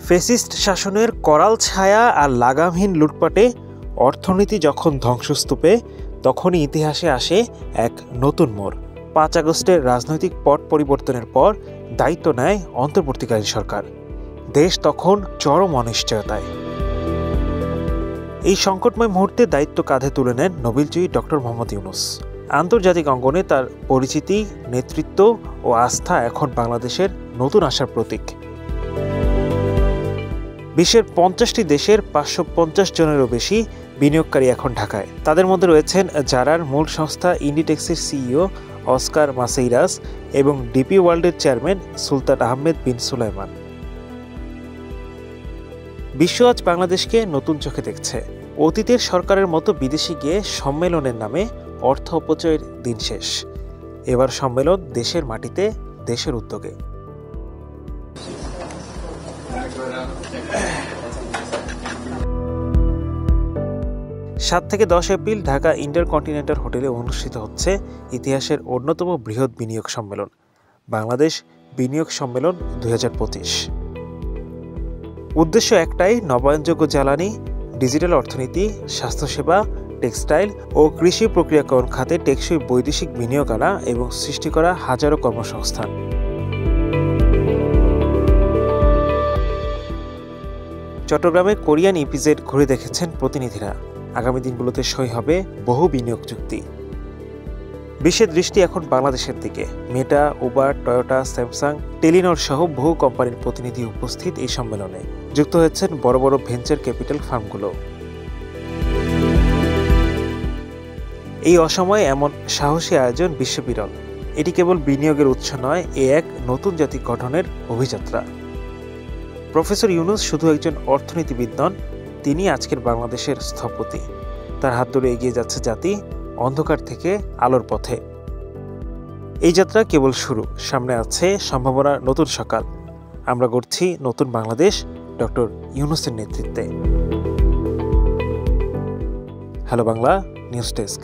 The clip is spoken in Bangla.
ফ্যাসিস্ট শাসনের করাল ছায়া আর লাগামহীন লুটপাটে অর্থনীতি যখন ধ্বংসস্তূপে, তখনই ইতিহাসে আসে এক নতুন মোড়। ৫ আগস্টের রাজনৈতিক পট পরিবর্তনের পর দায়িত্ব নেয় অন্তর্বর্তীকালীন সরকার। দেশ তখন চরম অনিশ্চয়তায়। এই সংকটময় মুহূর্তে দায়িত্ব কাঁধে তুলে নেন নোবেলজয়ী ডক্টর মোহাম্মদ ইউনূস। আন্তর্জাতিক অঙ্গনে তার পরিচিতি, নেতৃত্ব ও আস্থা এখন বাংলাদেশের নতুন আশার প্রতীক। বিশ্বের ৫০টি দেশের ৫৫০ জনেরও বেশি বিনিয়োগকারী এখন ঢাকায়। তাদের মধ্যে রয়েছেন জারার মূল সংস্থা ইন্ডিটেক্সের সিইও অস্কার মাসেইরাস এবং ডিপি ওয়ার্ল্ডের চেয়ারম্যান সুলতান আহমেদ বিন সুলাইমান। বিশ্ব আজ বাংলাদেশকে নতুন চোখে দেখছে। অতীতের সরকারের মতো বিদেশে গিয়ে সম্মেলনের নামে অর্থ অপচয়ের দিন শেষ। এবার সম্মেলন দেশের মাটিতে, দেশের উদ্যোগে। ৭ থেকে ১০ এপ্রিল ঢাকা ইন্টারকন্টিনেন্টাল হোটেলে অনুষ্ঠিত হচ্ছে ইতিহাসের অন্যতম বৃহৎ বিনিয়োগ সম্মেলন, বাংলাদেশ বিনিয়োগ সম্মেলন ২০২৫। উদ্দেশ্য একটাই, নবায়নযোগ্য জ্বালানি, ডিজিটাল অর্থনীতি, স্বাস্থ্যসেবা, টেক্সটাইল ও কৃষি প্রক্রিয়াকরণ খাতে টেকসই বৈদেশিক বিনিয়োগ আনা এবং সৃষ্টি করা হাজারো কর্মসংস্থান। চট্টগ্রামে কোরিয়ান ইপিজেড ঘুরে দেখেছেন প্রতিনিধিরা। আগামী দিনগুলোতে সই হবে বহু বিনিয়োগ চুক্তি। বিশ্বের দৃষ্টি এখন বাংলাদেশের দিকে। মেটা, উবার, টয়োটা, স্যামসাং, টেলিনর সহ বহু কোম্পানির প্রতিনিধি উপস্থিত এই সম্মেলনে। যুক্ত হয়েছেন বড় বড় ভেঞ্চার ক্যাপিটাল ফার্মগুলো। এই অসময়ে এমন সাহসী আয়োজন বিশ্ববিরল। এটি কেবল বিনিয়োগের উৎস নয়, এ এক নতুন জাতি গঠনের অভিযাত্রা। প্রফেসর ইউনূস শুধু একজন অর্থনীতিবিদ নন, তিনি আজকের বাংলাদেশের স্থপতি। তার হাত ধরে এগিয়ে যাচ্ছে জাতি, অন্ধকার থেকে আলোর পথে। এই যাত্রা কেবল শুরু, সামনে আছে সম্ভাবনার নতুন সকাল। আমরা গড়ছি নতুন বাংলাদেশ ডক্টর ইউনূসের নেতৃত্বে। Hello Bangla news desk.